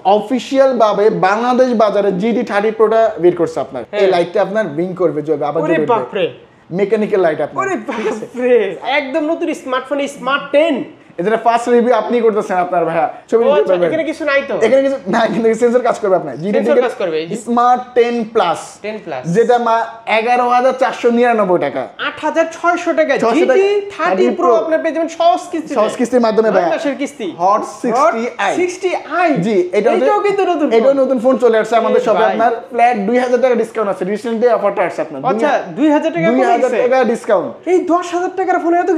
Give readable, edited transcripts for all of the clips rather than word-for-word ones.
Official ভাবে বাংলাদেশ বাজারে GT30 Proটা বের করছে আপনার। এই লাইটটা আপনার ব্লিং করবে জ্বলবে আবার জ্বলবে। ওরে বাপ রে, মেকানিক্যাল লাইট আপনার। ওরে বাপ রে, একদম নতুন স্মার্টফোন স্মার্ট 10। এদের ফার্স্ট রিভিউ আপনি করতেছেন আপনার ভাইয়া, ছবি দিতে পারবেন। এখানে কিছু নাই তো? এখানে কিছু না, কিন্তু সেন্সর কাজ করবে আপনার। সেন্সর কাজ করবে। স্মার্ট 10 প্লাস, 10 প্লাস যেটা 11,499 টাকা, 8,600 টাকা। GT30 Pro আপনি পেয়ে যাবেন সহজ কিস্তির মাধ্যমে ভাই, মাসের কিস্তি। Hot 60i। জি, এটাও কিন্তু নতুন, এটাও নতুন ফোন চলে আসছে আমাদের শপে। আপনার ফ্ল্যাট 2000 টাকা ডিসকাউন্ট আছে, রিসেন্টলি অফারটা আসছে আপনার। আচ্ছা, 2000 টাকা কমে গেছে, 2000 টাকা ডিসকাউন্ট। এই 10,000 টাকার ফোনে এত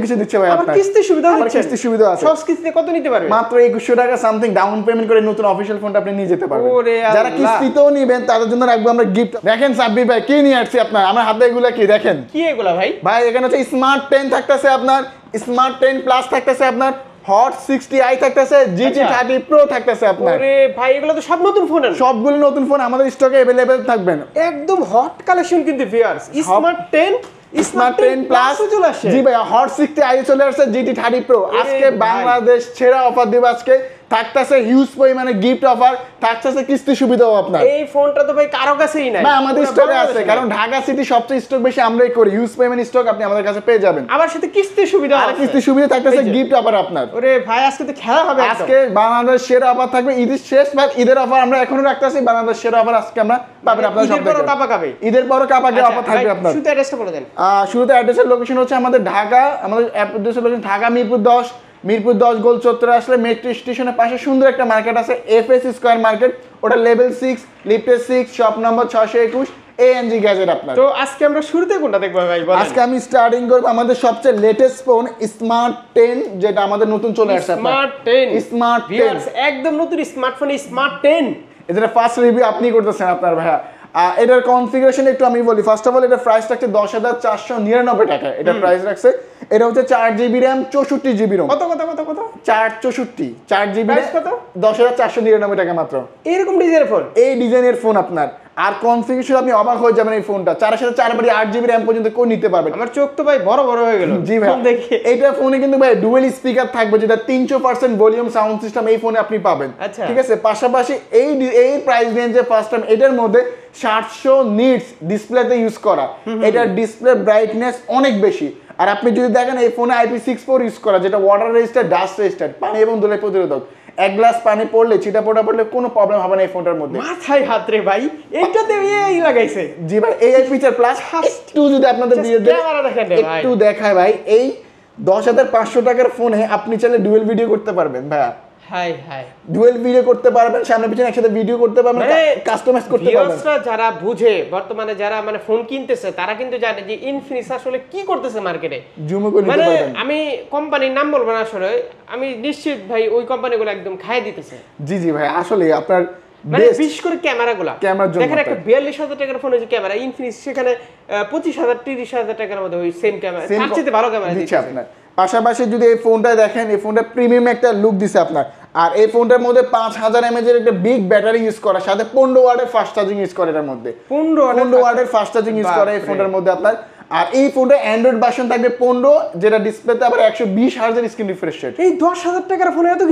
কিছু দিচ্ছে ভাই আপনার। কিস্তি সুবিধা দিচ্ছে। কিস্তি সুবিধা আছে। সব কিস্তিতে কত নিতে পারবে? মাত্র 2100 টাকা সামথিং ডাউন পেমেন্ট করে নতুন অফিশিয়াল ফোনটা আপনি নিয়ে যেতে পারবেন। ওরে আল্লাহ, যারা কিস্তিতেও নেবেন তাদের জন্য রাখবো আমরা গিফট। দেখেন সাব্বির ভাই কি নিয়ে আসছি আপনার, আমার হাতে এগুলা কি দেখেন, কি এগুলা ভাই? ভাই এখানে হচ্ছে স্মার্ট 10 থাকতেছে আপনার, স্মার্ট 10 প্লাস থাকতেছে আপনার, হট 60i থাকতেছে, GT30 Pro থাকতেছে আপনার। ওরে ভাই, এগুলো তো সব নতুন ফোন। সবগুলো নতুন ফোন আমাদের স্টকে अवेलेबल থাকবেন। একদম হট কালেকশন কিন্তু ভিউয়ার্স। স্মার্ট 10 প্লাস চলে আসে। জি ভাই, হট 60i চলে আসছে, GT30 Pro। আজকে বাংলাদেশ সেরা অফার দিব। আজকে থাকতেছে হিউজ পরিমাণে গিফট অফার, থাকতেছে কিস্তি সুবিধাও আপনার। এই ফোনটা তো ভাই কারো কাছেই নাই, না আমাদের স্টকে আছে, কারণ ঢাকা সিটি সবচেয়ে স্টক বেশি আমরাই করি। হিউজ পরিমাণে স্টক আপনি আমাদের কাছে পেয়ে যাবেন। আবার সাথে কিস্তি সুবিধা আছে। আর কিস্তি সুবিধা থাকতেছে গিফট অফার আপনার। ওরে ভাই, আজকে তো খেলা হবে। আজকে বাংলাদেশ সেরা অফার থাকবে। ঈদের শেষ বা ঈদের অফার আমরা এখনো রাখতেছি। বাংলাদেশ সেরা অফার আজকে আমরা পাবেন আপনাদের সব থেকে। ঈদের পরও কাপাকে অফার থাকবে আপনার। শুরুতে অ্যাড্রেসটা বলে দেন। শুরুতে অ্যাড্রেসের লোকেশন হচ্ছে আমাদের ঢাকা, আমাদের অ্যাড্রেসের লোকেশন ঢাকা মিরপুর 10 গোল চত্বরে আসলে মেট্রো স্টেশনের পাশে সুন্দর একটা মার্কেট আছে, FS স্কয়ার মার্কেট। ওটা লেভেল 6 লিফটে 6 শপ নম্বর 621 ANG গ্যাজেট আপনার। তো আজকে আমরা শুরুতে কোনটা দেখব ভাই বলেন? আজকে আমি স্টার্টিং করব আমাদের সবচেয়ে লেটেস্ট ফোন স্মার্ট 10, যেটা আমাদের নতুন চলে আসছে আপনার। স্মার্ট 10 একদম নতুন স্মার্টফোন স্মার্ট 10। এদের ফার্স্ট রিভিউ আপনি করতেছেন আপনার ভাইয়া। এটার কনফিগারেশন একটু আমি বলি। ফার্স্ট অফ অল এটা প্রাইস রাখছে 10,499 টাকা। এটা প্রাইস রাখছে। এটা হচ্ছে 4GB RAM 64GB ROM। কত 464 4GB প্রাইস কত? 10,499 টাকা মাত্র। এরকম ডিজাইনের ফোন, এই ডিজাইনের ফোন আপনার। আর কনফিগারেশন আপনি অবাক হয়ে যাবেন। এই ফোনটা 4 সাথে 4 8GB RAM পর্যন্ত কেউ নিতে পারবেন। আমার চোখ তো ভাই বড় হয়ে গেল। জি ভাই, দেখি এইটা ফোনে কিন্তু ভাই ডুয়াল স্পিকার থাকবে, যেটা 300% ভলিউম সাউন্ড সিস্টেম এই ফোনে আপনি পাবেন। ঠিক আছে, পাশাপাশি এই প্রাইস রেঞ্জে ফার্স্ট টাইম এটার মধ্যে 700 নিটস ডিসপ্লেতে ইউজ করা। এটার ডিসপ্লে ব্রাইটনেস অনেক বেশি। আর আপনি যদি দেখেন এই ফোনে IP64 ইউজ করা, যেটা ওয়াটার রেজিস্টার, ডাস্ট রেজিস্টার, পানি এবং ধুলো প্রতিরোধক। এক গ্লাস পানি পড়লে, ছিটা পোটা পড়লে কোনো প্রবলেম হবে না এই ফোনটার মধ্যে। মাথায় হাত রে ভাই, এইটাতে এই লাগাইছে। জি ভাই, AI ফিচার প্লাস একটু যদি আপনাদের একটু দেখায় ভাই, এই 10,500 টাকার ফোনে আপনি চাইলে ডুয়েল ভিডিও করতে পারবেন ভাইয়া। ডুয়েল ভিডিও করতে পারবেন, সামনে পিছনে একসাথে ভিডিও করতে পারবেন, কাস্টমাইজ করতে পারবেন। যারা বুঝে, বর্তমানে যারা মানে ফোন কিনতেছে, তারা কিন্তু জানে যে ইনফিনিক্স আসলে কি করতেছে মার্কেটে। জুমও করে নিতে পারবেন। আমি কোম্পানির নাম বলবো না, আসলে আমি নিশ্চিত ভাই ওই কোম্পানিগুলো একদম খায় দিতেছে। জি ভাই, আসলে আপনার বিশেষ করে ক্যামেরাগুলো দেখেন, একটা 42,000 টাকার ফোনে যে ক্যামেরা, ইনফিনিক্স সেখানে 25,000 30,000 টাকার মধ্যে ওই সেম ক্যামেরা, তার চেয়ে ভালো ক্যামেরা দিচ্ছে আপনার। পাশাপাশি যদি এই ফোনটা দেখেন, এই ফোনটা প্রিমিয়াম একটা লুক দিছে আপনার। আর এই ফোনটার মধ্যে 5000 mAh এর একটা বিগ ব্যাটারি ইউজ করা, সাথে 15 ওয়াটের ফাস্ট চার্জিং ইউজ করে। এটার মধ্যে 15 ওয়াটের ফাস্ট চার্জিং ইউজ করে এই ফোনটার মধ্যে আপনার। আর এই ফোনটা অ্যান্ড্রয়েড ভার্সন থাকবে 15, যেটা ডিসপ্লেতে আবার 120 হার্জ এর স্ক্রিন রিফ্রেশ রেট। এই 10,000 টাকার ফোনে এত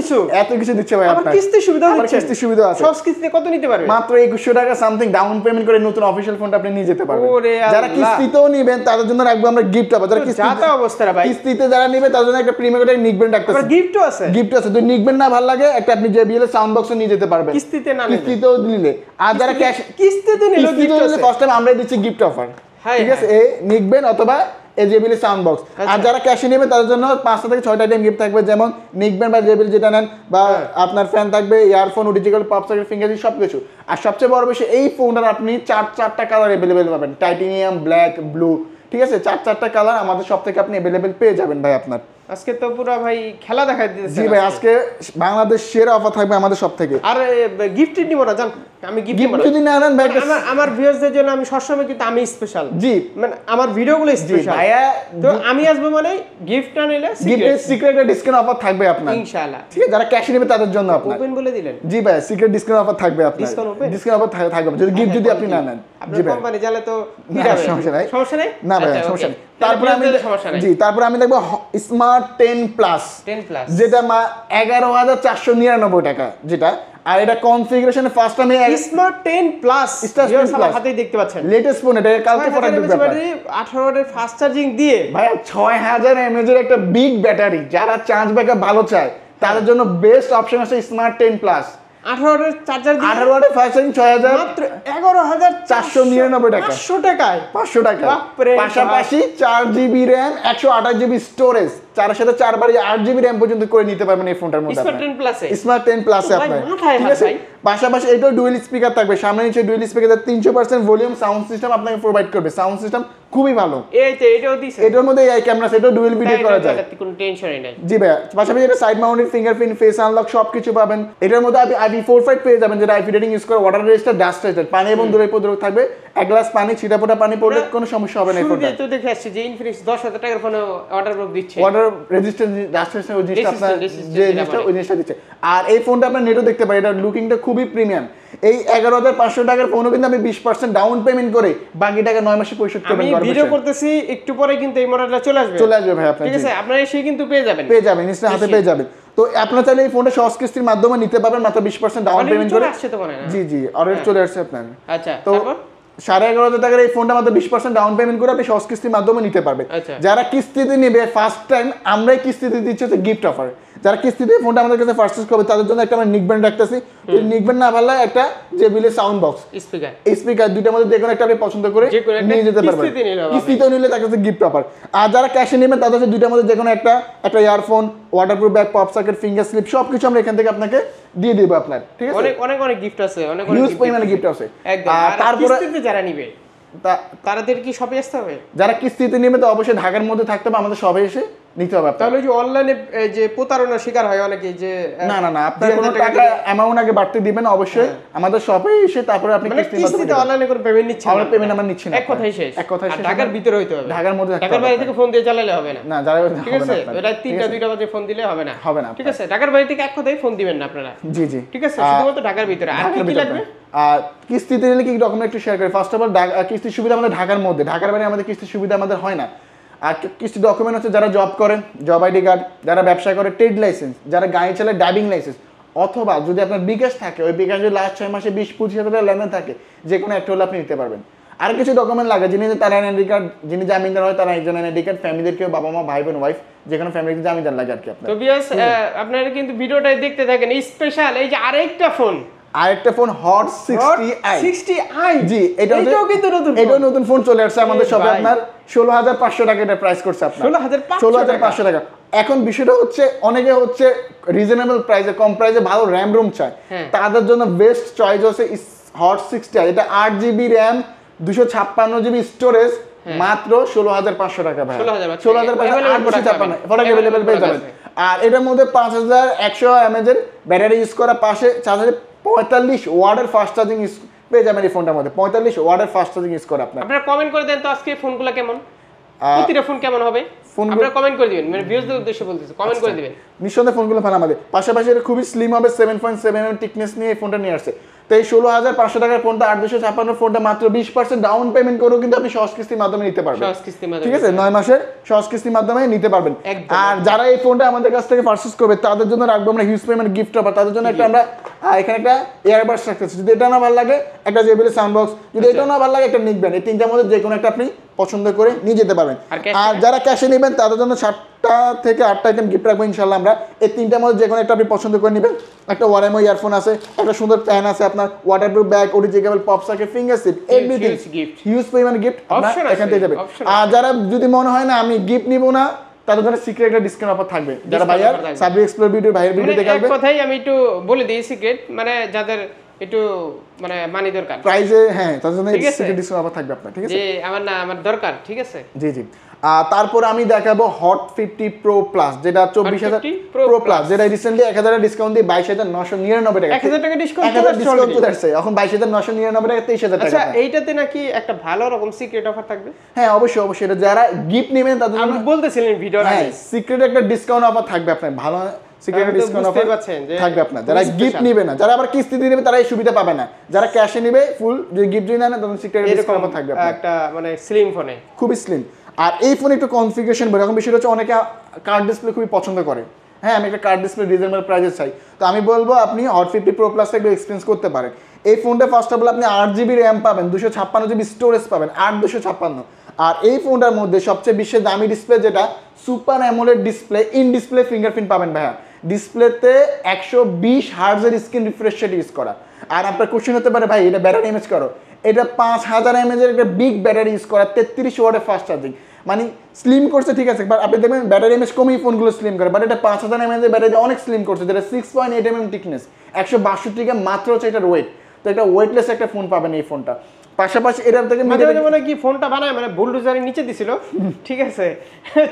কিছু দিচ্ছে ভাই আপনার। কিস্তি সুবিধা দিচ্ছে। কিস্তি সুবিধা আছে। সব কিস্তিতে কত নিতে পারবে? মাত্র 2100 টাকা সামথিং ডাউন পেমেন্ট করে নতুন অফিশিয়াল ফোনটা আপনি নিয়ে যেতে পারবেন। ওরে আল্লাহ, যারা কিস্তিতেও নেবেন তাদের জন্য রাখবো আমরা গিফট অফার। যারা কিস্তিতে অবস্থা ভাই, কিস্তিতে যারা নেবে তাদের জন্য একটা প্রিমিয়াম একটা নিকবেন্ড রাখতেছে। আবার গিফটও আছে। যদি নিকবেন্ড না ভালো লাগে, একটা আপনি JBL এর সাউন্ড বক্সও নিয়ে যেতে পারবেন কিস্তিতে না কিস্তিতেও নিলে। আর যারা ক্যাশ কিস্তিতে নিলে গিফট আছে। ফার্স্ট টাইম আমরাই দিচ্ছি গিফট অফার। ঠিক আছে, এই নিকবেন্ড অথবা JBL সাউন্ড বক্স। আর যারা ক্যাশে নেবে তাদের জন্য 5টা থেকে 6টা আইটেম গিফট থাকবে, যেমন নিকবেন্ড বা JBL যেটা নেন, বা আপনার ফ্যান থাকবে, earphone, digital pop socket, fingerprint সবকিছু। আর সবচেয়ে বড় বিষয়, এই ফোনটার আপনি চারটা কালার अवेलेबल পাবেন, টাইটানিয়াম, ব্ল্যাক, ব্লু। ঠিক আছে, চারটা কালার আমাদের সব থেকে আপনি अवेलेबल পেয়ে যাবেন ভাই আপনার। আজকে তো পুরো ভাই খেলা দেখাই দিতেছে। জি ভাই, আজকে বাংলাদেশ সেরা অফার থাকবে আমাদের সব থেকে। আর গিফট নিব না, জান আমি গিফট যদি না নেন ভাই, আমার ভিউয়ারদের জন্য আমি সবসময় কিন্তু আমি স্পেশাল। জি, মানে আমার ভিডিওগুলো স্পেশাল ভাইয়া। তো আমি আসবো মানে গিফট না নিলে সিক্রেট ডিসকাউন্ট অফার থাকবে আপনার ইনশাআল্লাহ। ঠিক আছে, যারা ক্যাশ নেবে তাদের জন্য আপনার ওপেন বলে দিলেন। জি ভাই, সিক্রেট ডিসকাউন্ট অফার থাকবে আপনার। ডিসকাউন্ট অফার থাকবে যদি গিফট যদি আপনি না নেন। আপনার কোম্পানি জালে তো সমস্যা নাই সমস্যা নাই না ভাই সমস্যা নেই। তারপরে আমি দেখবো স্মার্ট 10 প্লাস যেটা 11,499 টাকা যেটা, আর এটা কনফিগারেশনে ফার্স্ট আমি স্মার্ট 10 প্লাস হাতেই দেখতে পাচ্ছেন লেটেস্ট ফোন, এটা কালকে প্রোডাক্ট দিতে পারে 18 ওয়াটের ফাস্ট চার্জিং দিয়ে ভাই 6000 mAh এর একটা বিগ ব্যাটারি, যারা চার্জ ব্যাকআপ ভালো চায় তাদের জন্য বেস্ট অপশন আছে স্মার্ট 10 প্লাস। 18 ওয়াটের চার্জার দিয়ে 18 ওয়াটের ফাস্ট চার্জিং 6000 মাত্র 11,499 টাকা 500 টাকা পাশাপাশি 4GB RAM 128GB স্টোরেজ, 4 সাথে 4 বারে 8GB RAM পর্যন্ত করে নিতে পারবেন এই ফোনটার মধ্যে স্মার্ট 10 প্লাসে স্মার্ট 10 প্লাসে আপনার ঠিক আছে। পাশাপাশি এটাও ডুয়াল স্পিকার থাকবে, সামনে নিচে dual speaker 300% volume sound system আপনাকে প্রোভাইড করবে, সাউন্ড সিস্টেম খুবই ভালো। এটাও দিছে, এটার মধ্যে এই ক্যামেরা সেটাও ডুয়াল ভিডিও করা যায়, কোনো টেনশনই নাই। জি ভাই পাশাপাশি এটা side mounted fingerprint face unlock সবকিছু পাবেন। এটার মধ্যে আপনি IP45 পেয়ে যাবেন, যেটা IP রেটিং ইউজ করে ওয়াটার রেজিস্টার ডাস্ট রেজিস্টার, পানি এবং দূরের প্রতিরোধ থাকবে। এক গ্লাস পানি ছিটাফোঁটা পানি পড়লে কোনো সমস্যা হবে না। এই ফোনটা তো দেখে আসছে যে ইনফিনিক্স 10,000 টাকার ফোনে ওয়াটারপ্রুফ দিচ্ছে, ওয়াটার রেজিস্ট্যান্স ডাস্ট রেজিস্ট্যান্স ওই জিনিসটা আপনার যে জিনিসটা ওই জিনিসটা দিচ্ছে। আর এই ফোনটা আপনার নেটও দেখতে পারেন, এটা লুকিংটা খুবই প্রিমিয়াম। এই 11,500 টাকার ফোনও কিন্তু আমি 20% ডাউন পেমেন্ট করে বাকি টাকা 9 মাসে পরিশোধ করবেন। আমি ভিডিও করতেছি একটু পরে কিন্তু এই মডেলটা চলে আসবে ভাই আপনার, ঠিক আছে? আপনারা এসে কিন্তু পেয়ে যাবেন নিশ্চয়ই হাতে পেয়ে যাবেন। তো আপনারা চাইলে এই ফোনটা সহজ কিস্তির মাধ্যমে নিতে পারবেন মাত্র 20% ডাউন পেমেন্ট করে। আসছে তো মনে না? জি অলরেডি চলে আসছে আপনার। আচ্ছা তো 11,500 টাকার এই ফোনটা মাত্র 20% ডাউন পেমেন্ট করে আপনি সহজ কিস্তির মাধ্যমে নিতে পারবেন। যারা কিস্তিতে নেবে ফার্স্ট টাইম আমরাই কিস্তিতে দিচ্ছি হচ্ছে গিফট অফার। যারা কিস্তিতে ফোনটা আমাদের কাছে পারচেজ করবে তাদের জন্য একটা আমরা নিক ব্যান্ড রাখতেছি। নিক ব্যান্ড না ভালো একটা JBL সাউন্ড বক্স স্পিকার দুইটার মধ্যে যে কোনো একটা আপনি পছন্দ করে নিয়ে যেতে পারবেন। কিস্তিতে নিলে তার কাছে গিফট অফার। আর যারা ক্যাশে নেবেন তাদের কাছে দুইটার মধ্যে যে কোনো একটা earphone, waterproof bag, pop socket, finger slip সবকিছু আমরা এখান থেকে আপনাকে দিয়ে দেব আপনার, ঠিক আছে? অনেক গিফট আছে, অনেক হিউজ পরিমাণে গিফট আছে। আর তারপরে কিস্তিতে যারা নিবে তাদের কি শপে আসতে হবে? যারা কিস্তিতে নেবে তো অবশ্যই ঢাকার মধ্যে থাকতে হবে, আমাদের শপে এসে নিতে হবে। তাহলে যে অনলাইনে যে প্রতারণার শিকার হয় অনেকে, যে না আপনার কোনো টাকা অ্যামাউন্ট আগে বাড়তে দিবেন অবশ্যই আমাদের শপে এসে তারপরে আপনি কিস্তিতে অনলাইনে করে পেমেন্ট নিচ্ছেন। আমরা পেমেন্ট আমরা নিচ্ছি না, এক কথাই শেষ। ঢাকার ভিতরে হইতে হবে, ঢাকার মধ্যে ঢাকার বাইরে থেকে ফোন দিয়ে চালালে হবে না। যারা ঠিক আছে, এটা 3টা 2টা বাজে ফোন দিলে হবে না, ঠিক আছে? ঢাকার বাইরে থেকে এক কথাই ফোন দিবেন না আপনারা। জি ঠিক আছে, শুধুমাত্র ঢাকার ভিতরে। আর কি লাগবে? আর কিস্তিতে নিলে কি ডকুমেন্ট একটু শেয়ার করি। ফার্স্ট অফ অল কিস্তির সুবিধা আমাদের ঢাকার মধ্যে, ঢাকার বাইরে আমাদের কিস্তির সুবিধা আমাদের হয় না। আর কিস্তি ডকুমেন্ট হচ্ছে যারা জব করেন জব আইডি কার্ড, যারা ব্যবসা করে ট্রেড লাইসেন্স, যারা গাড়ি চালায় ড্রাইভিং লাইসেন্স, অথবা যদি আপনার বিকাশ থাকে ওই বিকাশ যদি লাস্ট 6 মাসে 20-25 হাজার টাকা লেনদেন থাকে যে কোনো একটা হলে আপনি নিতে পারবেন। আর কিছু ডকুমেন্ট লাগে, যিনি তারা এনআইডি কার্ড, যিনি জামিনদার হয় তারা একজন এনআইডি কার্ড, ফ্যামিলির কেউ বাবা মা ভাই বোন ওয়াইফ যে কোনো ফ্যামিলিতে জামিনদার লাগে আর কি আপনার। তো ভিউয়ার্স আপনারা কিন্তু ভিডিওটাই দেখতে থাকেন। স্পেশাল এই যে আরেকটা ফোন হট 60i জি এটাও কিন্তু নতুন ফোন চলে আসছে আমাদের শপে। আপনার 16,500 টাকা এটা প্রাইস করছে আপনার 16,500 টাকা। এখন বিষয়টা হচ্ছে অনেকে হচ্ছে রিজনেবল প্রাইসে কম প্রাইসে ভালো র‍্যাম রুম চায়, তাদের জন্য বেস্ট চয়েস হচ্ছে হট 60i। এটা 8GB RAM 256GB স্টোরেজ মাত্র 16,500 টাকা ভাই। 16,500 প্রোডাক্ট अवेलेबल পেয়ে যাবেন। আর এটার মধ্যে 5100 mAh এর ব্যাটারি ইউজ করা, পাশে 45 ওয়াটের ফাস্ট চার্জিং পেয়ে যাবেন এই ফোনটার মধ্যে। 45 ওয়াটের ফাস্ট চার্জিং ইউজ করে আপনারা কমেন্ট করে দেন তো আজকে ফোনগুলো কেমন, প্রতিটা ফোন কেমন হবে আপনারা কমেন্ট করে দিবেন। মানে ভিউয়ারদের উদ্দেশ্যে বলতেছি, কমেন্ট করে দিবেন। নিঃসন্দেহে ফোনগুলো ভালো আমাদের। পাশাপাশি এটা খুবই স্লিম হবে, 7.7 mm টিকনেস নিয়ে এই ফোনটা নিয়ে আসছে। তো এই 16,500 টাকার ফোনটা 8,256 ফোনটা মাত্র 20% ডাউন পেমেন্ট করেও কিন্তু আপনি সহজ কিস্তির মাধ্যমে নিতে পারবেন। ঠিক আছে, 9 মাসের সহজ কিস্তির মাধ্যমে নিতে পারবেন। আর যারা এই ফোনটা আমাদের কাছ থেকে পারচেজ করবে তাদের জন্য রাখবো আমরা হিউজ পেমেন্ট গিফট অফার। তাদের জন্য একটা আমরা এখানে একটা ইয়ারবাডস রাখতেছি, যদি এটা না ভালো লাগে একটা JBL সাউন্ড বক্স, যদি এটা না ভালো লাগে একটা নিক ব্যান্ড। এই তিনটার মধ্যে যে কোনো একটা আপনি পছন্দ করে নিয়ে যেতে পারবেন। আর যারা ক্যাশে নেবেন তাদের জন্য 7টা থেকে 8টা আইটেম গিফট রাখবো ইনশাআল্লাহ আমরা। এই তিনটার মধ্যে যে কোনো একটা আপনি পছন্দ করে নেবেন। একটা ওয়ারএমও ইয়ারফোন আছে, একটা সুন্দর ফ্যান আছে, আপনার waterproof bag, OTG cable, pop socket, finger slip, everything huge পরিমাণ গিফট আপনারা এখান থেকে যাবে। আর যারা যদি মনে হয় না আমি গিফট নিব না, তাদের জন্য সিক্রেট একটা ডিসকাউন্ট অফার থাকবে। যারা ভাইয়ার সাবি এক্সপ্লোর ভিডিও ভাইয়ের ভিডিও দেখে আসবে। এক কথাই আমি একটু বলে দিই সিক্রেট, মানে যাদের একটু মানে মানি দরকার প্রাইসে, হ্যাঁ তাদের জন্য সিক্রেট ডিসকাউন্ট অফার থাকবে আপনার। ঠিক আছে, যে আমার দরকার, ঠিক আছে। জি তারপর আমি দেখাবো হট 50 প্রো প্লাস, যেটা 24,000 প্রো প্লাস, যেটা রিসেন্টলি 1,000 ডিসকাউন্ট দিয়ে 22,999 টাকা, 1,000 টাকা ডিসকাউন্ট চলে আসছে। এখন 22,999 টাকা 23,000 টাকা। আচ্ছা, এইটাতে নাকি একটা ভালো রকম সিক্রেট অফার থাকবে? হ্যাঁ অবশ্যই এটা যারা গিফট নেবেন তাদের আমি বলতেছিলেন ভিডিওর আগে সিক্রেট একটা ডিসকাউন্ট অফার থাকবে আপনার। ভালো সিক্রেট ডিসকাউন্ট অফার থাকবে আপনার। যারা গিফট নেবে না, যারা আবার কিস্তি দিয়ে নেবে তারা এই সুবিধা পাবে না, যারা ক্যাশে নেবে ফুল যদি গিফট দিয়ে না তখন সিক্রেট ডিসকাউন্ট অফার থাকবে একটা মানে স্লিম ফোনে, খুবই স্লিম। আর এই ফোনে একটু কনফিগারেশন বলে এখন বিষয়টা হচ্ছে অনেকে কার্ড ডিসপ্লে খুবই পছন্দ করে। হ্যাঁ, আমি একটা কার্ড ডিসপ্লে রিজনেবল প্রাইসে চাই, তো আমি বলবো আপনি হট 50 প্রো প্লাসটা একটু এক্সপেরিয়েন্স করতে পারেন। এই ফোনটা ফার্স্ট অফ অল আপনি 8GB র্যাম পাবেন, 256GB স্টোরেজ পাবেন, 8/256। আর এই ফোনটার মধ্যে সবচেয়ে বিশ্বের দামি ডিসপ্লে যেটা super AMOLED display, in display fingerprint পাবেন ভাইয়া। ডিসপ্লেতে 120 হার্টজের স্ক্রিন রিফ্রেশ রেট ইউজ করা। আর আপনার কোশ্চেন হতে পারে ভাই এটা ব্যাটারি এমএচ করো, এটা 5000 mAh একটা বিগ ব্যাটারি ইউজ করা, 33 ওয়াটের ফাস্ট চার্জিং। মানে স্লিম করছে ঠিক আছে, বাট আপনি দেখবেন ব্যাটারি এমএচ কমই ফোনগুলো স্লিম করে, বাট এটা 5000 mAh ব্যাটারি অনেক স্লিম করছে, যেটা 6.8 mm টিকনেস, 162 গ্রাম মাত্র হচ্ছে এটার ওয়েট। তো এটা ওয়েটলেস একটা ফোন পাবেন এই ফোনটা। পাশাপাশি এটার থেকে মানে কি ফোনটা বানায় মানে বুলডোজারের নিচে দিছিল, ঠিক আছে,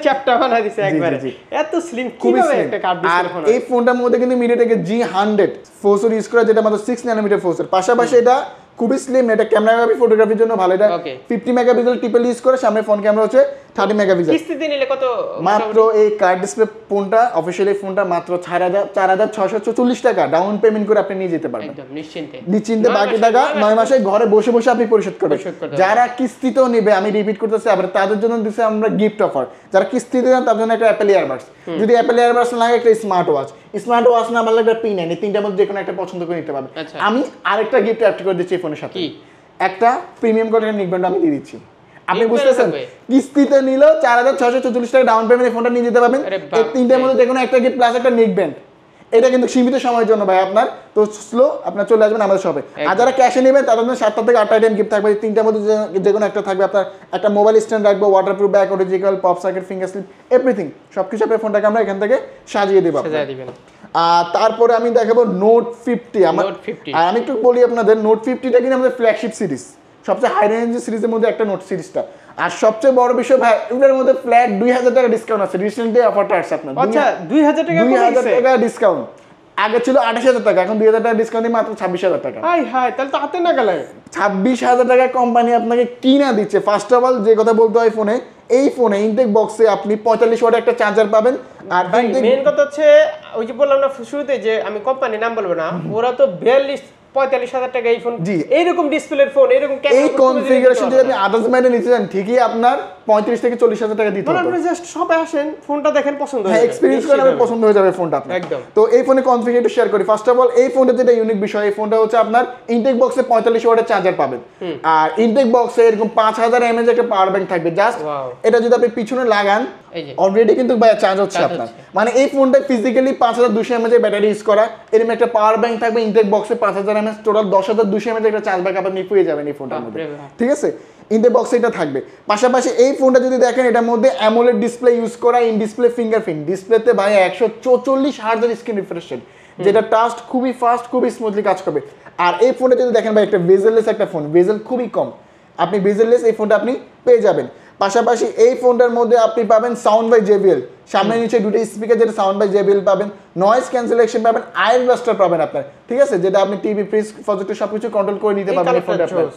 চ্যাপটা বানায় দিছে একবারে, এত স্লিম কিভাবে একটা কার্ড ডিসপ্লে ফোন। এই ফোনটার মধ্যে কিন্তু মিডিয়াটেকের G100 প্রসেসর ইউজ করা, যেটা মাত্র 6 nanometer প্রসেসর। পাশাপাশি এটা খুবই স্লিম, এটা ক্যামেরা ফটোগ্রাফির জন্য ভালো। এটা 50 মেগাপিক্সেল ট্রিপল ইউজ করে, সামনে ফ্রন্ট ক্যামেরা হচ্ছে 30 মেগাপিক্সেল। কিস্তিতে নিলে কত মাত্র এই কার্ড ডিসপ্লে ফোনটা অফিশিয়ালি ফোনটা মাত্র 4640 টাকা ডাউন পেমেন্ট করে আপনি নিয়ে যেতে পারবেন একদম নিশ্চিন্তে। বাকি টাকা 9 মাসে ঘরে বসে বসে আপনি পরিশোধ করবেন। যারা কিস্তিতেও নেবে, আমি রিপিট করতেছি আবার, তাদের জন্য দিচ্ছে আমরা গিফট অফার। যারা কিস্তিতে নেন তার জন্য একটা অ্যাপেল ইয়ারবাডস, যদি অ্যাপেল ইয়ারবাডস লাগে একটা স্মার্ট ওয়াচ না ভালো লাগলে P9, এই তিনটার মধ্যে যে কোনো একটা পছন্দ করে নিতে পারবেন। আমি আরেকটা গিফট অ্যাড করে দিচ্ছি এই ফোনের সাথে, একটা প্রিমিয়াম কোয়ালিটির নেকব্যান্ড আমি দিয়ে দিচ্ছি। আপনি বুঝতেছেন, কিস্তিতে নিলেও 4644 টাকা ডাউন পেমেন্টে ফোনটা নিয়ে যেতে পারবেন। এই তিনটার মধ্যে যে কোনো একটা গিফট প্লাস একটা নেকব্যান্ড, এটা কিন্তু সীমিত সময়ের জন্য ভাই আপনার, তো স্লো আপনার চলে আসবেন আমাদের শপে। আর যারা ক্যাশে নেবেন তাদের জন্য 7টা থেকে 8টা আইটেম গিফট থাকবে, তিনটার মধ্যে যে কোনো একটা থাকবে। আপনার একটা মোবাইল স্ট্যান্ড রাখবো, waterproof bag, original pop socket, finger slip, everything সবকিছু আপনার ফোনটাকে আমরা এখান থেকে সাজিয়ে দেবো। আর তারপরে আমি দেখাবো নোট 50। আমার আর আমি একটু বলি আপনাদের, নোট 50টা কিন্তু আমাদের ফ্ল্যাগশিপ সিরিজ, সবচেয়ে হাই রেঞ্জের সিরিজের মধ্যে একটা নোট সিরিজটা। আর সবচেয়ে বড় বিষয় ভাই, এটার মধ্যে ফ্ল্যাট 2000 টাকা ডিসকাউন্ট আছে, রিসেন্টলি অফারটা আসছে আপনার। আচ্ছা 2000 টাকা ডিসকাউন্ট, আগে ছিল 28000 টাকা, এখন 2000 টাকা ডিসকাউন্ট দিয়ে মাত্র 26000 টাকা। হাই হাই, তাহলে তো হাতে না গেলে 26000 টাকা কোম্পানি আপনাকে কিনা দিচ্ছে। ফার্স্ট অফ অল যে কথা বলতে হয় ফোনে, এই ফোনে ইনটেক বক্সে আপনি 45 ওয়াটের একটা চার্জার পাবেন। আর মেইন কথা হচ্ছে ওই যে বললাম না শুরুতে যে আমি কোম্পানি নাম বলবো না, ওরা তো 45,000 টাকা এই ফোন, এইরকম ডিসপ্লের ফোন, এরকম ক্যামেরা, এই কনফিগারেশন যদি আপনি আদার্স মাইনে নিতে চান, ঠিকই আপনার 35 থেকে 40,000 টাকা দিতে হবে। আপনি জাস্ট শপে আসেন, ফোনটা দেখেন, পছন্দ হয়ে যাবে, এক্সপেরিয়েন্স করেন, আপনার পছন্দ হয়ে যাবে ফোনটা আপনার একদম। তো এই ফোনে কনফিগারেশন শেয়ার করি। ফার্স্ট অফ অল এই ফোনটা যেটা ইউনিক বিষয়, এই ফোনটা হচ্ছে আপনার ইনটেক বক্সে 45 ওয়াটের চার্জার পাবেন। আর ইনটেক বক্সে এরকম 5000 mAh একটা পাওয়ার ব্যাংক থাকবে। জাস্ট এটা যদি আপনি পিছনে লাগান, অলরেডি কিন্তু ভাই চার্জ হচ্ছে আপনার। মানে এই ফোনটা ফিজিক্যালি 5200 mAh ব্যাটারি ইউজ করা, এরকম একটা পাওয়ার ব্যাংক থাকবে ইনটেক বক্সে 5000 mAh, টোটাল 10200 mAh একটা চার্জ ব্যাকআপ আপনি পেয়ে যাবেন এই ফোনটার মধ্যে, ঠিক আছে। ইনটেক বক্সে এটা থাকবে। পাশাপাশি এই ফোনটা যদি দেখেন, এটার মধ্যে অ্যামোলেড ডিসপ্লে ইউজ করা, ইন ডিসপ্লে ফিঙ্গারপ্রিন্ট, ডিসপ্লেতে ভাই 144 হার্টজের স্ক্রিন রিফ্রেশ রেট, যেটা টাচ খুবই ফাস্ট, খুবই স্মুথলি কাজ করবে। আর এই ফোনটা যদি দেখেন ভাই, একটা বেজেললেস একটা ফোন, বেজেল খুবই কম, আপনি বেজেললেস এই ফোনটা আপনি পেয়ে যাবেন। পাশাপাশি এই ফোনটার মধ্যে আপনি পাবেন সাউন্ড বাই JBL, সামনে নিচে দুটো স্পিকার, যেটা সাউন্ড বাই JBL পাবেন, নয়েজ ক্যান্সেলেশন পাবেন, আয়রন ব্লাস্টার পাবেন আপনার, ঠিক আছে, যেটা আপনি টিভি, ফ্রিজ, প্রজেক্টর সবকিছু কন্ট্রোল করে নিতে পারবেন এই ফোনটা আপনার।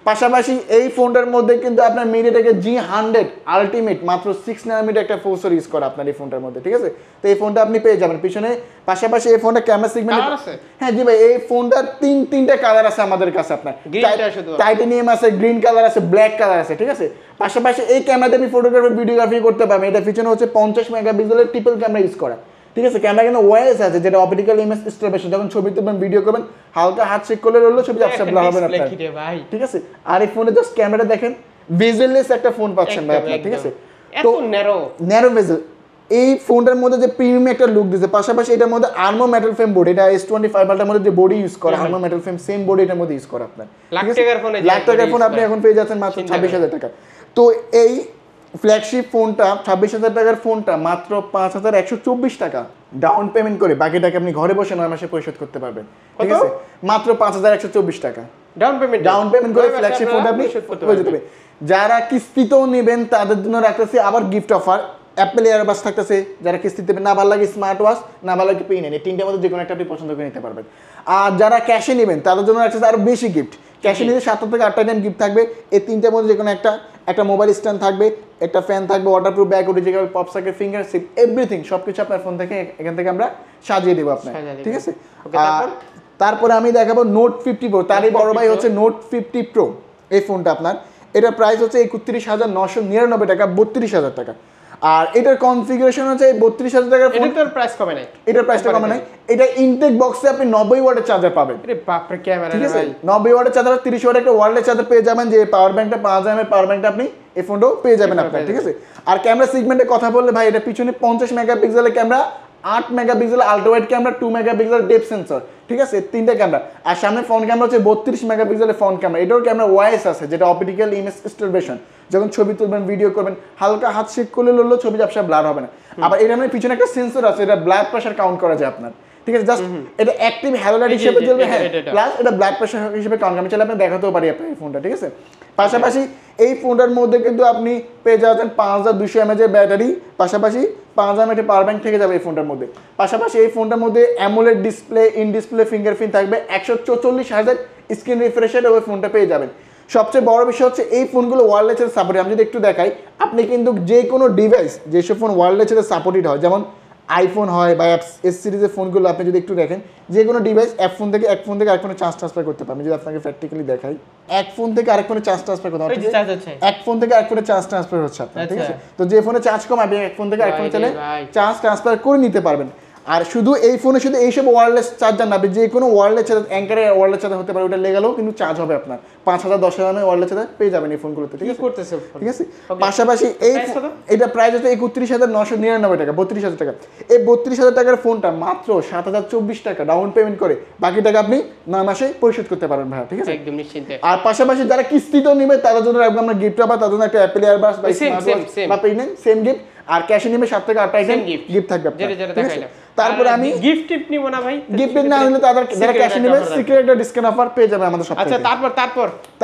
পাশাপাশি এই ফোনটার মধ্যে কিন্তু আপনার মিডিয়াটেকের G100 আলটিমেট মাত্র 6 nanometer একটা প্রসেসর ইউজ করা আপনার এই ফোনটার মধ্যে, ঠিক আছে। তো এই ফোনটা আপনি পেয়ে যাবেন পিছনে। পাশাপাশি এই ফোনটা ক্যামেরা সেগমেন্ট আছে, হ্যাঁ জি ভাই, এই ফোনটার তিনটা কালার আছে আমাদের কাছে আপনার, টাইটানিয়াম আছে, গ্রিন কালার আছে, ব্ল্যাক কালার আছে, ঠিক আছে। পাশাপাশি এই ক্যামেরাতে আপনি ফটোগ্রাফি, ভিডিওগ্রাফি করতে পারবেন। এটা পিছনে হচ্ছে 50 মেগাপিক্সেলের ট্রিপল ক্যামেরা ইউজ করা, ঠিক আছে। ক্যামেরা কিন্তু ওয়্যারলেস আছে, যেটা অপটিক্যাল ইমেজ স্টেবিলাইজেশন, যখন ছবি তুলবেন, ভিডিও করবেন, হালকা হাত চেক করলে রইলো, ছবি আপসাবলা হবে না আপনার, ঠিক আছে। আর এই ফোনে জাস্ট ক্যামেরা দেখেন, বেজেললেস একটা ফোন পাচ্ছেন ভাই আপনার, ঠিক আছে। তো ন্যারো বেজেল এই ফোনটার মধ্যে যে প্রিমিয়াম একটা লুক দিয়েছে। পাশাপাশি এটার মধ্যে আর্মো মেটাল ফ্রেম বডি, এটা S25 আলটার মধ্যে যে বডি ইউজ করা, আর্মো মেটাল ফ্রেম সেম বডি এটার মধ্যে ইউজ করা আপনার। লাখ টাকার ফোন আপনি এখন পেয়ে যাচ্ছেন মাত্র 26,000 টাকা। তো এই ফ্ল্যাগশিপ ফোনটা 26,000 টাকার ফোনটা মাত্র 5124 টাকা ডাউন পেমেন্ট করে, বাকি টাকা আপনি ঘরে বসে 9 মাসে পরিশোধ করতে পারবেন, ঠিক আছে। মাত্র 5124 টাকা ডাউন পেমেন্ট করে ফ্ল্যাগশিপ ফোনটা আপনি হয়ে যেতে হবে। যারা কিস্তিতেও নেবেন তাদের জন্য রাখতেছি আবার গিফট অফার, অ্যাপেল ইয়ারবাডস থাকতেছে। যারা কিস্তিতে না ভালো লাগে স্মার্ট ওয়াচ, না ভালো লাগে P9, এই তিনটার মধ্যে যে কোনো একটা আপনি পছন্দ করে নিতে পারবেন। আর যারা ক্যাশে নেবেন তাদের জন্য রাখতেছে আরো বেশি গিফট, ক্যাশে নিতে 7টা থেকে 8টা টাইম গিফট থাকবে, এই তিনটার মধ্যে যে কোনো একটা একটা মোবাইল স্ট্যান্ড থাকবে, একটা ফ্যান থাকবে, waterproof back, original pop socket, finger sheep, everything সবকিছু আপনার ফোন থেকে এখান থেকে আমরা সাজিয়ে দেবো আপনার, ঠিক আছে। তারপরে আমি দেখাবো নোট 50 প্রো, তারই বড় ভাই হচ্ছে নোট 50 প্রো। এই ফোনটা আপনার, এটার প্রাইস হচ্ছে 31,999 টাকা, 32,000 টাকা। আর এটার কনফিগারেশন হচ্ছে 32,000 টাকার ফোন, এটার প্রাইস কমে নাই, এটার প্রাইসটা কমে নাই। এটা ইনটেক বক্সে আপনি 90 ওয়াটের চার্জার পাবেন। আরে বাপ রে, ক্যামেরা ঠিক আছে, 90 ওয়াটের চার্জার, 30 ওয়াটের একটা ওয়্যারলেস চার্জার পেয়ে যাবেন, যে পাওয়ার ব্যাংকটা 5000 mAh পাওয়ার ব্যাংকটা আপনি এই ফোনটাও পেয়ে যাবেন আপনার, ঠিক আছে। আর ক্যামেরা সেগমেন্টে কথা বললে ভাই, এটা পিছনে 50 মেগাপিক্সেলের camera, 8 megapixel ultra wide camera, 2 megapixel depth sensor, ঠিক আছে, তিনটা ক্যামেরা। আর সামনে ফ্রন্ট ক্যামেরা হচ্ছে 32 মেগাপিক্সেলের ফ্রন্ট ক্যামেরা। এটাও ক্যামেরা ওয়াইস আছে, যেটা অপটিক্যাল ইমেজ স্টোরেশন, যখন ছবি তুলবেন, ভিডিও করবেন, হালকা হাত শেক করলে লড়লেও ছবি ঝাপসা ব্লার হবে না। আবার এর মানে পিছনে একটা সেন্সর আছে, এটা ব্লাড প্রেশার কাউন্ট করা যায় আপনার, ঠিক আছে। জাস্ট এটা অ্যাক্টিভ হ্যালো লাইট হিসেবে জ্বলবে, হ্যাঁ, প্লাস এটা ব্লাড প্রেশার হিসেবে কাউন্ট আমি চাইলে আপনি দেখাতেও পারি আপনার এই ফোনটা, ঠিক আছে। পাশাপাশি এই ফোনটার মধ্যে কিন্তু আপনি পেয়ে যাচ্ছেন 5200 mAh এর ব্যাটারি, পাশাপাশি 5000 mAh পাওয়ার ব্যাংক থেকে যাবে এই ফোনটার মধ্যে। পাশাপাশি এই ফোনটার মধ্যে AMOLED display, in display fingerprint থাকবে, 144,000 স্ক্রিন রিফ্রেশ রেট ওই ফোনটা পেয়ে যাবেন। সবচেয়ে বড় বিষয় হচ্ছে এই ফোনগুলো ওয়্যারলেসের সাপোর্ট। আমি যদি একটু দেখাই, আপনি কিন্তু যে কোনো ডিভাইস, যেসব ফোন ওয়্যারলেসের সাপোর্টেড হয়, যেমন আইফোন হয় বা এস সিরিজের ফোনগুলো, আপনি যদি একটু দেখেন, যে কোনো ডিভাইস এক ফোন থেকে আরেক ফোনে চার্জ ট্রান্সফার করতে পারবেন। যদি আপনাকে প্র্যাকটিক্যালি দেখাই, এক ফোন থেকে আরেক ফোনে চার্জ ট্রান্সফার করতে পারবেন, এক ফোন থেকে আরেক ফোনে চার্জ ট্রান্সফার হচ্ছে আপনার, ঠিক আছে। তো যে ফোনে চার্জ কম, আপনি এক ফোন থেকে আরেক ফোনে চলে চার্জ ট্রান্সফার করে নিতে পারবেন। আর শুধু এই ফোনে শুধু এইসব ওয়্যারলেস চার্জার না, যে কোনো ওয়্যারলেস চার্জার, অ্যাঙ্কারের ওয়্যারলেস চার্জার হতে পারে, ওটা লেগালেও কিন্তু চার্জ হবে আপনার। 5000 10,000 ওয়্যারলেস চার্জার পেয়ে যাবেন এই ফোনগুলোতে, ঠিক আছে, ঠিক আছে। পাশাপাশি এটা প্রাইস হচ্ছে 31,999 টাকা, 32,000 টাকা। এই 32,000 টাকার ফোনটা মাত্র 7,024 টাকা ডাউন পেমেন্ট করে বাকি টাকা আপনি 9 মাসে পরিশোধ করতে পারবেন ভাই, ঠিক আছে, একদম নিশ্চিন্তে। আর পাশাপাশি যারা কিস্তিতেও নেবে তাদের জন্য রাখবো আমরা গিফট, আবার তাদের জন্য একটা অ্যাপল এয়ারবাস বা স্মার্ট ওয়াচ বা পেইনেন সেম গিফট। আর ক্যাশে নেবে 7 থেকে 8 আইটেম গিফট থাকবে আপনার। তারপরে আমি গিফট নিব না ভাই, গিফট না নিলে তাদের যারা ক্যাশে নেবে সিক্রেট একটা ডিসকাউন্ট অফার পেয়ে যাবে আমাদের সব। আচ্ছা,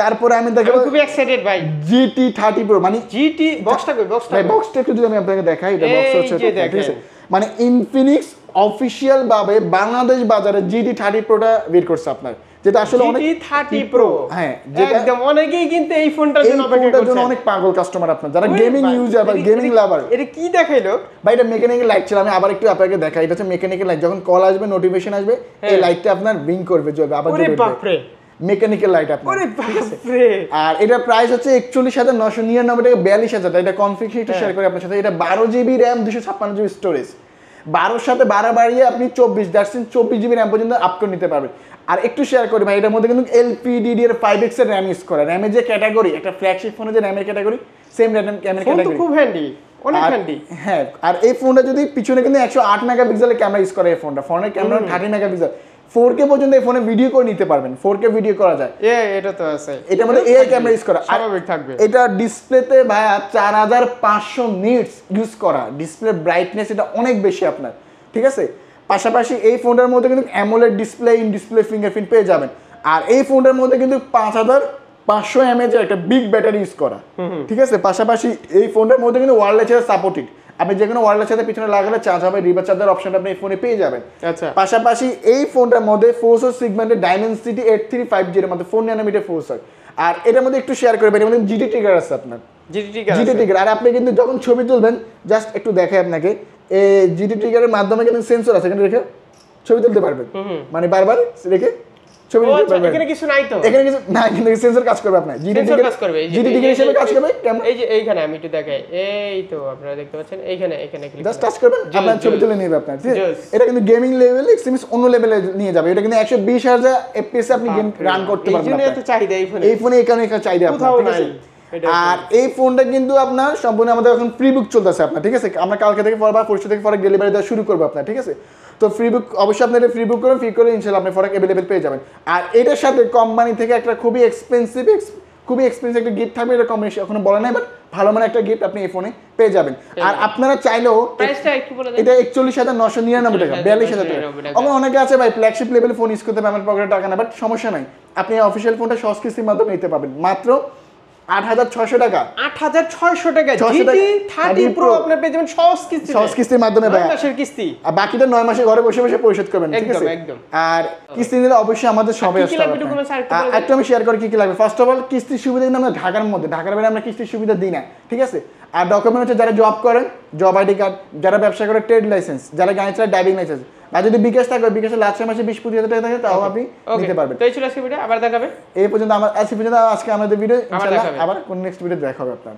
তারপরে আমি দেখাবো, খুবই এক্সাইটেড ভাই, GT 30 Pro। মানে GT বক্সটা কই, বক্সটা একটু যদি আমি আপনাকে দেখাই, এটা বক্স হচ্ছে, ঠিক আছে, মানে ইনফিনিক্স অফিশিয়াল ভাবে বাংলাদেশ বাজারে GT 30 Proটা বের করছে আপনার, যেটা আসলে অনেক GT 30 Pro, হ্যাঁ, যেটা একদম অনেকেই কিন্তু এই ফোনটার জন্য অপেক্ষা করছে, অনেক পাগল কাস্টমার আপনার, যারা গেমিং ইউজার বা গেমিং লাভার। এটা কি দেখাইলো ভাই? এটা মেকানিক্যাল লাইট ছিল, আমি আবার একটু আপনাকে দেখাই। এটা হচ্ছে মেকানিক্যাল লাইট, যখন কল আসবে, নোটিফিকেশন আসবে, এই লাইটটা আপনার ব্লিঙ্ক করবে, জ্বলবে, আবার জ্বলবে। ওরে বাপ রে, মেকানিক্যাল লাইট আপনার, ওরে বাপ রে। আর এটার প্রাইস হচ্ছে 41,999 টাকা, 42,000 টাকা। এটা কনফিগারেশন শেয়ার করে আপনার সাথে। এটা 12 GB RAM, 256 GB স্টোরেজ, 12 সাথে 12 বাড়িয়ে আপনি 24 GB RAM পর্যন্ত আপ করে নিতে পারবেন। আর একটু শেয়ার করি ভাই, এটার মধ্যে কিন্তু LPDDR5X এর RAM ইউজ করা। RAM এর যে ক্যাটাগরি, একটা ফ্ল্যাগশিপ ফোনে যে RAM এর ক্যাটাগরি, সেম RAM এর ক্যাটাগরি, খুব হ্যান্ডি, অনেক হ্যান্ডি। হ্যাঁ, আর এই ফোনটা যদি পিছনে কিন্তু 108 মেগাপিক্সেলের ক্যামেরা ইউজ করে এই ফোনটা, ফোনের ক্যামেরা 30 মেগাপিক্সেল, 4K পর্যন্ত এই ফোনে ভিডিও করে নিতে পারবেন, 4K ভিডিও করা যায়। এটা তো আছে, এটার মধ্যে AI ক্যামেরা ইউজ করা, স্বাভাবিক থাকবে। এটা ডিসপ্লেতে ভাই 4500 নিটস ইউজ করা, ডিসপ্লে ব্রাইটনেস এটা অনেক বেশি আপনার, ঠিক আছে। পাশাপাশি এই ফোনটার মধ্যে কিন্তু AMOLED display, in display fingerprint পেয়ে যাবেন। আর এই ফোনটার মধ্যে কিন্তু 5500 mAh এর একটা বিগ ব্যাটারি ইউজ করা, ঠিক আছে। পাশাপাশি এই ফোনটার মধ্যে কিন্তু ওয়্যারলেস চার্জার সাপোর্টেড, আপনি যে কোনো ওয়্যারলেস চার্জার পিছনে লাগালে চার্জ হবে, রিভার্স চার্জার অপশনটা আপনি এই ফোনে পেয়ে যাবেন। আচ্ছা, পাশাপাশি এই ফোনটার মধ্যে ফোর্সর সেগমেন্টের Dimensity 8350 এর মধ্যে 4 ন্যানোমিটার ফোর্সর। আর এটার মধ্যে একটু শেয়ার করবেন, এর মধ্যে GT ট্রিগার আছে আপনার, GT ট্রিগার। আর আপনি কিন্তু যখন ছবি তুলবেন, জাস্ট একটু দেখাই আপনাকে, এই GT ট্রিগারের মাধ্যমে কিন্তু সেন্সর আছে, এখানে রেখে ছবি তুলতে পারবেন, মানে বারবার রেখে ছবি তুলতে পারবেন। এখানে কিছু নাই তো, এখানে কিছু না, কিন্তু সেন্সর কাজ করবে আপনার, GT ট্রিগার হিসেবে কাজ করবে। এই যে এইখানে আমি একটু দেখাই, এই তো আপনারা দেখতে পাচ্ছেন, এইখানে ক্লিক জাস্ট টাচ করবেন, আপনার ছবি তুলে নেবে আপনার, ঠিক আছে। এটা কিন্তু গেমিং লেভেল এক্সট্রিমস অন্য লেভেলে নিয়ে যাবে। এটা কিন্তু 120,000 FPS আপনি গেম রান করতে পারবেন। এই জন্য এত চাহিদা এই ফোনে, এই কারণে এখানে চাহিদা আপনার, ঠিক আছে। আর এই ফোনটা কিন্তু আপনার সম্পূর্ণ আমাদের এখন ফ্রি বুক চলতেছে আপনার, ঠিক আছে। আমরা কালকে থেকে বা পরশু থেকে ফরেক ডেলিভারি দেওয়া শুরু করবো আপনার, ঠিক আছে। তো ফ্রি বুক অবশ্যই আপনারা ফ্রি বুক করুন, ফ্রি করে ইনশাআল্লাহ আপনি ফরেক अवेलेबल পেয়ে যাবেন। আর এটার সাথে কোম্পানি থেকে একটা খুবই এক্সপেন্সিভ একটা গিফট থাকবে, এটা কম্বিনেশন এখনো বলা নাই, বাট ভালো মানে একটা গিফট আপনি এই ফোনে পেয়ে যাবেন। আর আপনারা চাইলেও প্রাইসটা একটু বলে দেন, এটা 41,999 টাকা, 42,000 টাকা। আমার অনেকে আছে ভাই ফ্ল্যাগশিপ লেভেল ফোন ইউজ করতে পারে, আমার পকেটে টাকা না, বাট সমস্যা নাই, আপনি অফিশিয়াল ফোনটা সহজ কিস্তির মাধ্যমে নিতে পারবেন মাত্র 8,600 টাকা। 8,600 টাকা GT 30 Pro আপনি পেয়ে যাবেন সহজ কিস্তির মাধ্যমে ভাই, 9 মাসের কিস্তি, আর বাকিটা 9 মাসে ঘরে বসে বসে পরিশোধ করবেন, ঠিক আছে? একদম। আর কিস্তি নিলে অবশ্যই আমাদের সবাই আসতে হবে। একটা আমি শেয়ার করি কি কি লাগবে। ফার্স্ট অফ অল কিস্তির সুবিধা কিন্তু আমরা ঢাকার মধ্যে, ঢাকার বাইরে আমরা কিস্তির সুবিধা দিই না, ঠিক আছে? আর ডকুমেন্ট হচ্ছে যারা জব করেন, জব আইডি কার্ড, যারা ব্যবসা করে ট্রেড লাইসেন্স, যারা গাড়ি চালায় ড্রাইভিং লাইসেন্স, আর যদি বিকাশ থাকে বিকাশের লাস্ট মাসে 20-25 হাজার টাকা থাকে তাও আপনি নিতে পারবেন। তো এই ছিল আজকে ভিডিও, আবার দেখাবে এই পর্যন্ত আজকে আমাদের ভিডিও, ইনশাআল্লাহ আবার কোন নেক্সট ভিডিও দেখা হবে আপনার।